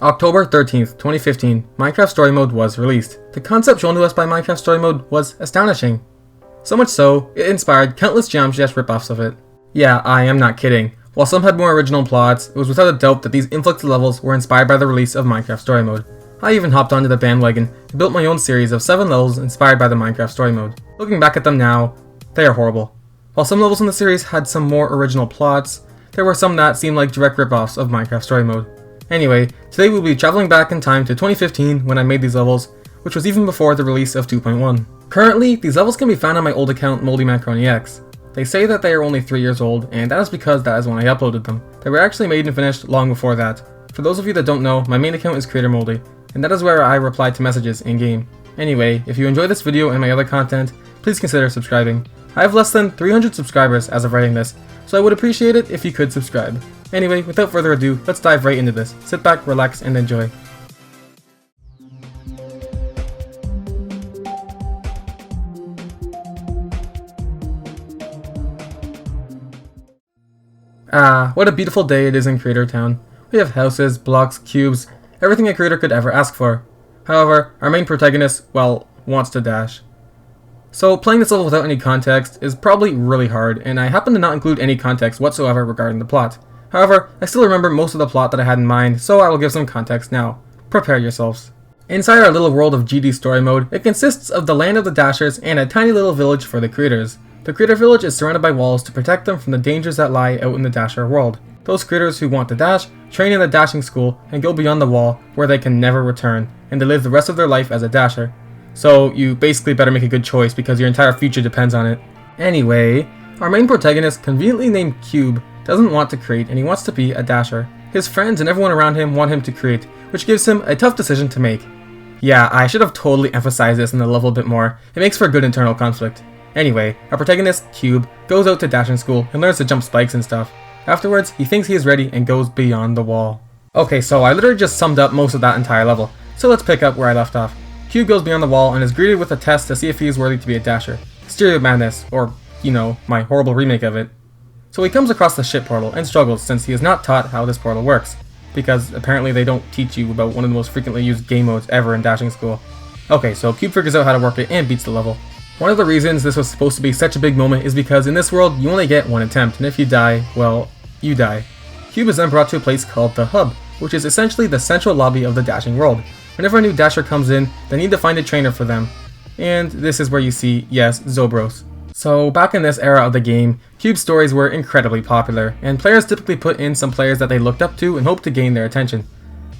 October 13th, 2015, Minecraft Story Mode was released. The concept shown to us by Minecraft Story Mode was astonishing. So much so, it inspired countless Geometry-esque ripoffs of it. Yeah, I am not kidding. While some had more original plots, it was without a doubt that these influx levels were inspired by the release of Minecraft Story Mode. I even hopped onto the bandwagon and built my own series of 7 levels inspired by the Minecraft Story Mode. Looking back at them now, they are horrible. While some levels in the series had some more original plots, there were some that seemed like direct ripoffs of Minecraft Story Mode. Anyway, today we'll be traveling back in time to 2015 when I made these levels, which was even before the release of 2.1. Currently, these levels can be found on my old account MoldyMacaroniX. They say that they are only 3 years old, and that is because that is when I uploaded them. They were actually made and finished long before that. For those of you that don't know, my main account is CreatorMoldy, and that is where I reply to messages in-game. Anyway, if you enjoy this video and my other content, please consider subscribing. I have less than 300 subscribers as of writing this, so I would appreciate it if you could subscribe. Anyway, without further ado, let's dive right into this. Sit back, relax, and enjoy. Ah, what a beautiful day it is in Creator Town. We have houses, blocks, cubes, everything a creator could ever ask for. However, our main protagonist, well, wants to dash. So playing this level without any context is probably really hard, and I happen to not include any context whatsoever regarding the plot. However, I still remember most of the plot that I had in mind, so I will give some context now. Prepare yourselves. Inside our little world of GD Story Mode, it consists of the land of the Dashers and a tiny little village for the creators. The creator village is surrounded by walls to protect them from the dangers that lie out in the Dasher world. Those creators who want to dash, train in the dashing school, and go beyond the wall where they can never return, and to live the rest of their life as a dasher. So you basically better make a good choice because your entire future depends on it. Anyway, our main protagonist, conveniently named Cube, doesn't want to create and he wants to be a dasher. His friends and everyone around him want him to create, which gives him a tough decision to make. Yeah, I should have totally emphasized this in the level a bit more. It makes for a good internal conflict. Anyway, our protagonist, Cube, goes out to dashing school and learns to jump spikes and stuff. Afterwards, he thinks he is ready and goes beyond the wall. Okay, so I literally just summed up most of that entire level, so let's pick up where I left off. Cube goes beyond the wall and is greeted with a test to see if he is worthy to be a dasher. Stereo Madness, or, you know, my horrible remake of it. So he comes across the ship portal and struggles since he is not taught how this portal works, because apparently they don't teach you about one of the most frequently used game modes ever in dashing school. Okay, so Cube figures out how to work it and beats the level. One of the reasons this was supposed to be such a big moment is because in this world you only get one attempt, and if you die, well, you die. Cube is then brought to a place called the Hub, which is essentially the central lobby of the dashing world. Whenever a new dasher comes in, they need to find a trainer for them. And this is where you see, yes, Zobros. So back in this era of the game, Cube's stories were incredibly popular, and players typically put in some players that they looked up to and hoped to gain their attention.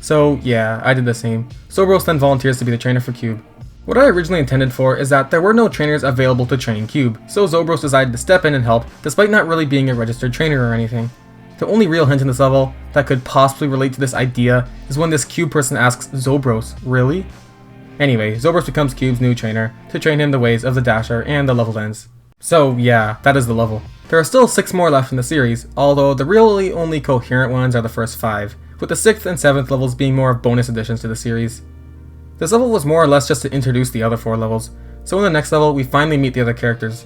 So yeah, I did the same. Zobros then volunteers to be the trainer for Cube. What I originally intended for is that there were no trainers available to train Cube, so Zobros decided to step in and help, despite not really being a registered trainer or anything. The only real hint in this level that could possibly relate to this idea is when this Cube person asks Zobros, really? Anyway, Zobros becomes Cube's new trainer to train him the ways of the Dasher, and the level ends. So yeah, that is the level. There are still 6 more left in the series, although the really only coherent ones are the first 5, with the 6th and 7th levels being more of bonus additions to the series. This level was more or less just to introduce the other 4 levels, so in the next level we finally meet the other characters.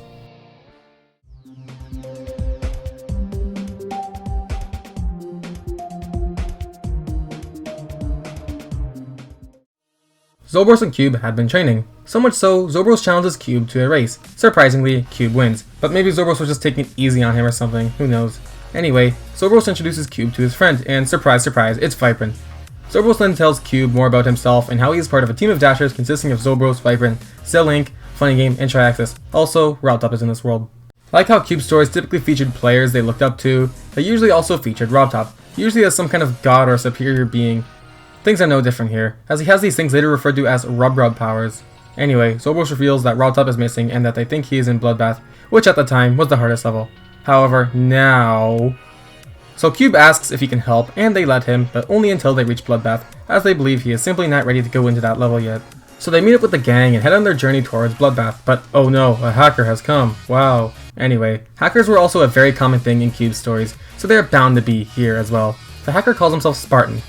Zobros and Cube had been training. So much so, Zobros challenges Cube to a race. Surprisingly, Cube wins, but maybe Zobros was just taking it easy on him or something, who knows. Anyway, Zobros introduces Cube to his friend, and surprise surprise, it's Vibrant. Zobros then tells Cube more about himself and how he is part of a team of dashers consisting of Zobros, Vibrant, Cell Inc., Funny Game, and Triaxis. Also, RobTop is in this world. Like how Cube stories typically featured players they looked up to, they usually also featured RobTop, usually as some kind of god or superior being. Things are no different here, as he has these things later referred to as Rub powers. Anyway, Zobros reveals that RobTop is missing and that they think he is in Bloodbath, which at the time was the hardest level. However, now... So Cube asks if he can help, and they let him, but only until they reach Bloodbath, as they believe he is simply not ready to go into that level yet. So they meet up with the gang and head on their journey towards Bloodbath, but oh no, a hacker has come. Wow. Anyway, hackers were also a very common thing in Cube's stories, so they are bound to be here as well. The hacker calls himself Spartan.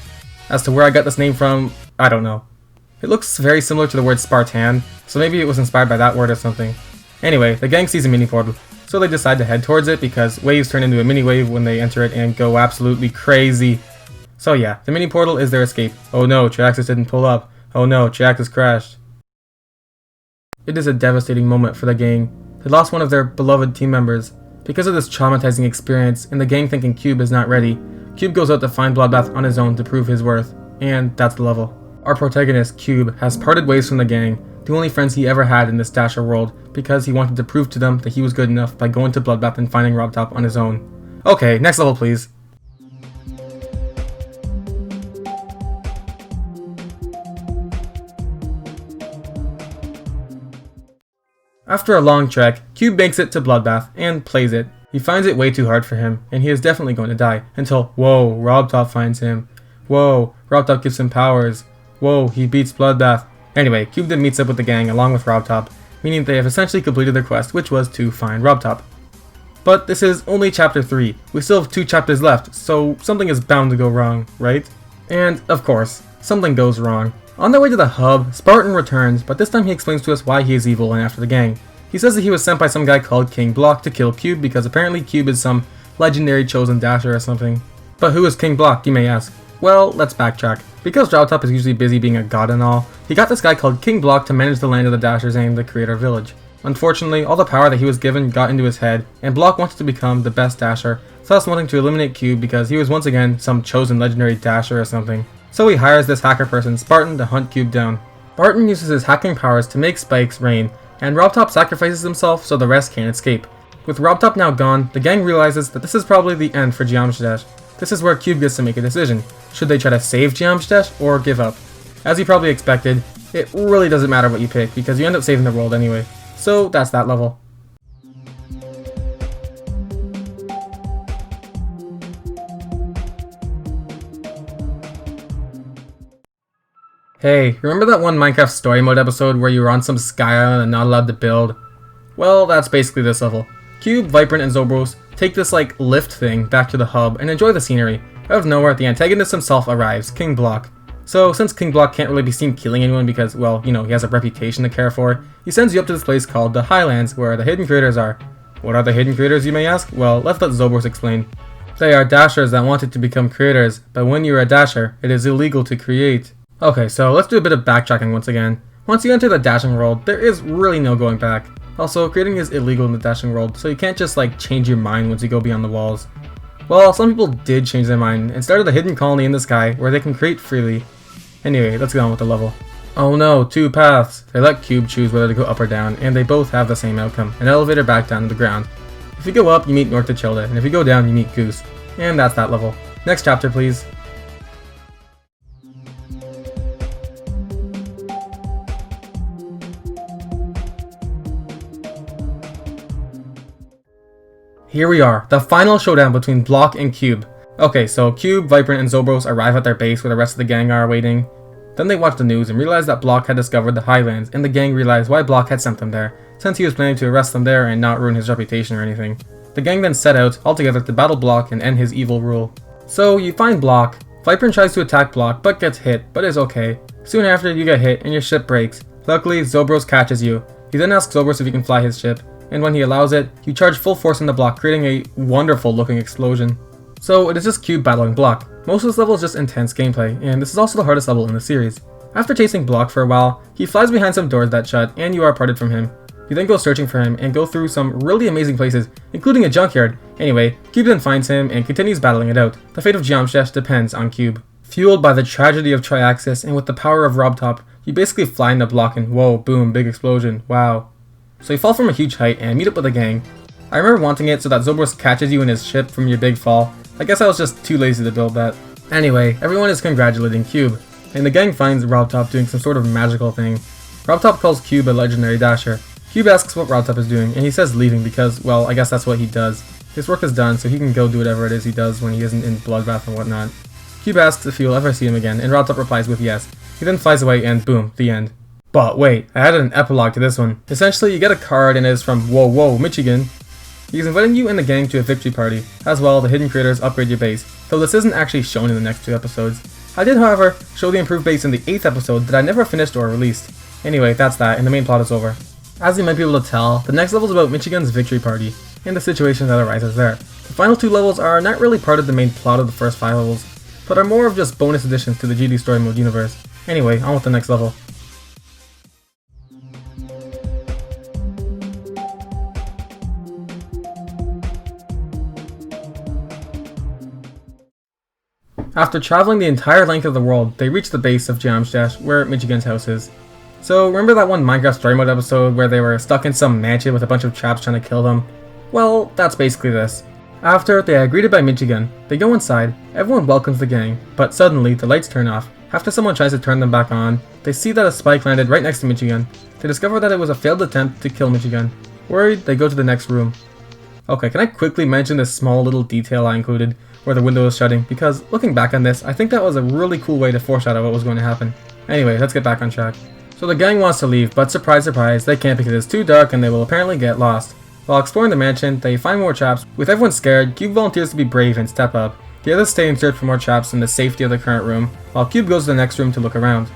As to where I got this name from, I don't know. It looks very similar to the word Spartan, so maybe it was inspired by that word or something. Anyway, the gang sees a mini portal, so they decide to head towards it because waves turn into a mini wave when they enter it and go absolutely crazy. So yeah, the mini portal is their escape. Oh no, Triaxis didn't pull up. Oh no, Triaxis crashed. It is a devastating moment for the gang. They lost one of their beloved team members. Because of this traumatizing experience, and the gang thinking Cube is not ready, Cube goes out to find Bloodbath on his own to prove his worth. And that's the level. Our protagonist, Cube, has parted ways from the gang, the only friends he ever had in this Dasher world, because he wanted to prove to them that he was good enough by going to Bloodbath and finding RobTop on his own. Okay, next level please. After a long trek, Cube makes it to Bloodbath and plays it. He finds it way too hard for him, and he is definitely going to die, until, whoa, RobTop finds him. Whoa, RobTop gives him powers. Whoa, he beats Bloodbath. Anyway, Cube then meets up with the gang along with RobTop, meaning they have essentially completed their quest, which was to find RobTop. But this is only chapter 3. We still have 2 chapters left, so something is bound to go wrong, right? And, of course, something goes wrong. On their way to the hub, Spartan returns, but this time he explains to us why he is evil and after the gang. He says that he was sent by some guy called King Block to kill Cube because apparently Cube is some legendary chosen Dasher or something. But who is King Block, you may ask? Well, let's backtrack. Because RobTop is usually busy being a god and all, he got this guy called King Block to manage the land of the Dashers and the Creator Village. Unfortunately, all the power that he was given got into his head, and Block wanted to become the best Dasher, thus wanting to eliminate Cube because he was once again some chosen legendary Dasher or something. So he hires this hacker person, Spartan, to hunt Cube down. Spartan uses his hacking powers to make spikes rain, and RobTop sacrifices himself so the rest can't escape. With RobTop now gone, the gang realizes that this is probably the end for Geometry Dash. This is where Cube gets to make a decision. Should they try to save Geometry Dash or give up? As you probably expected, it really doesn't matter what you pick because you end up saving the world anyway. So that's that level. Hey, remember that one Minecraft story mode episode where you were on some sky island and not allowed to build? Well, that's basically this level. Cube, Vibrant, and Zobros take this lift thing back to the hub and enjoy the scenery. Out of nowhere, the antagonist himself arrives, King Block. So since King Block can't really be seen killing anyone because, well, you know, he has a reputation to care for, he sends you up to this place called the Highlands where the hidden creators are. What are the hidden creators, you may ask? Well, let's let Zobros explain. They are Dashers that wanted to become creators, but when you're a Dasher, it is illegal to create. Okay, so let's do a bit of backtracking once again. Once you enter the dashing world, there is really no going back. Also, creating is illegal in the dashing world, so you can't just change your mind once you go beyond the walls. Well, some people did change their mind and started a hidden colony in the sky where they can create freely. Anyway, let's get on with the level. Oh no, 2 paths. They let Cube choose whether to go up or down, and they both have the same outcome, an elevator back down to the ground. If you go up, you meet North Childa, and if you go down, you meet Goose. And that's that level. Next chapter, please. Here we are, the final showdown between Block and Cube. Okay, so Cube, Vibrant, and Zobros arrive at their base where the rest of the gang are waiting. Then they watch the news and realize that Block had discovered the Highlands, and the gang realized why Block had sent them there, since he was planning to arrest them there and not ruin his reputation or anything. The gang then set out all together to battle Block and end his evil rule. So you find Block. Vibrant tries to attack Block but gets hit, but is okay. Soon after, you get hit and your ship breaks. Luckily, Zobros catches you. He then asks Zobros if he can fly his ship, and when he allows it, you charge full force on the Block, creating a wonderful looking explosion. So it is just Cube battling Block. Most of this level is just intense gameplay, and this is also the hardest level in the series. After chasing Block for a while, he flies behind some doors that shut, and you are parted from him. You then go searching for him and go through some really amazing places, including a junkyard. Anyway, Cube then finds him and continues battling it out. The fate of Geometry Dash depends on Cube. Fueled by the tragedy of Triaxis and with the power of RobTop, you basically fly into Block and whoa, boom, big explosion, wow. So you fall from a huge height and meet up with a gang. I remember wanting it so that Zobros catches you in his ship from your big fall. I guess I was just too lazy to build that. Anyway, everyone is congratulating Cube, and the gang finds RobTop doing some sort of magical thing. RobTop calls Cube a legendary Dasher. Cube asks what RobTop is doing, and he says leaving because, well, I guess that's what he does. His work is done, so he can go do whatever it is he does when he isn't in Bloodbath and whatnot. Cube asks if he will ever see him again, and RobTop replies with yes. He then flies away and boom, the end. But wait, I added an epilogue to this one. Essentially, you get a card and it is from whoa, Michigun. He's inviting you and the gang to a victory party. As well, the hidden creators upgrade your base, though this isn't actually shown in the next 2 episodes. I did, however, show the improved base in the 8th episode that I never finished or released. Anyway, that's that, and the main plot is over. As you might be able to tell, the next level is about Michigun's victory party, and the situation that arises there. The final 2 levels are not really part of the main plot of the first 5 levels. but are more of just bonus additions to the GD Story Mode universe. Anyway, on with the next level. After traveling the entire length of the world, they reach the base of Jamstash, where Michigun's house is. So, remember that one Minecraft Story Mode episode where they were stuck in some mansion with a bunch of traps trying to kill them? Well, that's basically this. After they are greeted by Michigun, they go inside, everyone welcomes the gang, but suddenly the lights turn off. After someone tries to turn them back on, they see that a spike landed right next to Michigun. They discover that it was a failed attempt to kill Michigun. Worried, they go to the next room. Okay, can I quickly mention this small little detail I included where the window was shutting, because looking back on this, I think that was a really cool way to foreshadow what was going to happen. Anyway, let's get back on track. So the gang wants to leave, but surprise surprise, they can't because it's too dark and they will apparently get lost. While exploring the mansion, they find more traps. With everyone scared, Cube volunteers to be brave and step up. The others stay and search for more traps in the safety of the current room, while Cube goes to the next room to look around.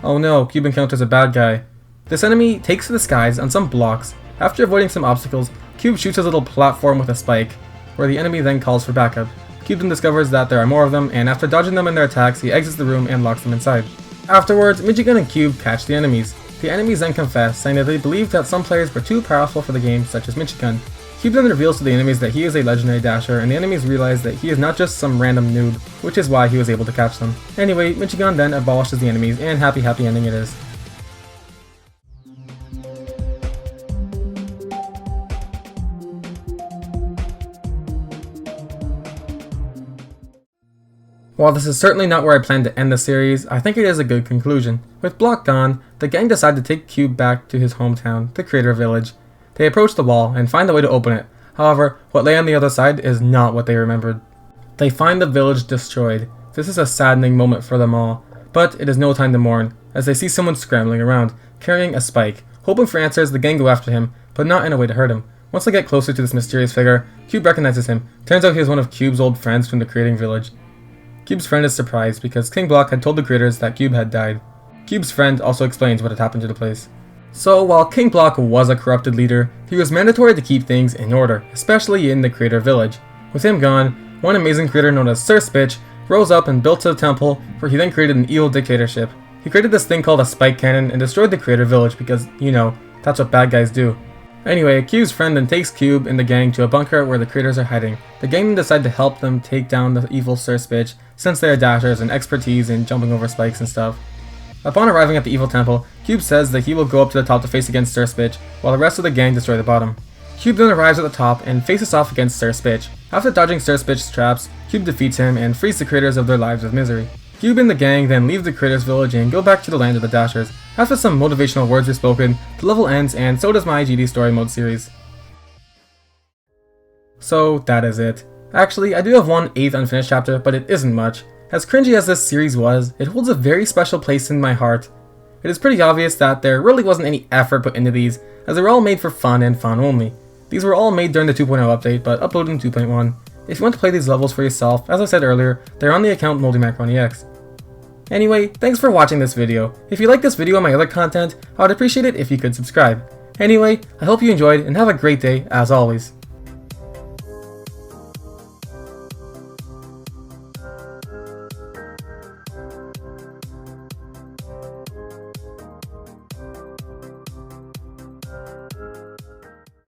Oh no, Cube encounters a bad guy. This enemy takes to the skies on some blocks. After avoiding some obstacles, Cube shoots a little platform with a spike, where the enemy then calls for backup. Cube then discovers that there are more of them, and after dodging them in their attacks, he exits the room and locks them inside. Afterwards, Michigun and Cube catch the enemies. The enemies then confess, saying that they believed that some players were too powerful for the game, such as Michigun. Cube then reveals to the enemies that he is a legendary dasher, and the enemies realize that he is not just some random noob, which is why he was able to catch them. Anyway, Michigun then abolishes the enemies, and happy ending it is. While this is certainly not where I plan to end the series, I think it is a good conclusion. With Block gone, the gang decide to take Cube back to his hometown, the Creator Village. They approach the wall and find a way to open it. However, what lay on the other side is not what they remembered. They find the village destroyed. This is a saddening moment for them all, but it is no time to mourn, as they see someone scrambling around, carrying a spike. Hoping for answers, the gang go after him, but not in a way to hurt him. Once they get closer to this mysterious figure, Cube recognizes him. Turns out he is one of Cube's old friends from the Creating Village. Cube's friend is surprised because King Block had told the creators that Cube had died. Cube's friend also explains what had happened to the place. So while King Block was a corrupted leader, he was mandatory to keep things in order, especially in the Creator Village. With him gone, one amazing creator known as Sir Spitch rose up and built a temple where he then created an evil dictatorship. He created this thing called a spike cannon and destroyed the Creator Village because, you know, that's what bad guys do. Anyway, Cube's friend then takes Cube and the gang to a bunker where the creators are hiding. The gang then decide to help them take down the evil Sir Spitch, since they are dashers and expertise in jumping over spikes and stuff. Upon arriving at the evil temple, Cube says that he will go up to the top to face against Sir Spitch, while the rest of the gang destroy the bottom. Cube then arrives at the top and faces off against Sir Spitch. After dodging Sir Spitch's traps, Cube defeats him and frees the creators of their lives of misery. Cube and the gang then leave the creators village and go back to the land of the dashers. After some motivational words are spoken, the level ends and so does my GD Story Mode series. So that is it. Actually, I do have one 8th unfinished chapter, but it isn't much. As cringy as this series was, it holds a very special place in my heart. It is pretty obvious that there really wasn't any effort put into these, as they were all made for fun and fun only. These were all made during the 2.0 update, but uploaded in 2.1. If you want to play these levels for yourself, as I said earlier, they're on the account MoldyMacaroniX. Anyway, thanks for watching this video. If you like this video and my other content, I would appreciate it if you could subscribe. Anyway, I hope you enjoyed and have a great day as always.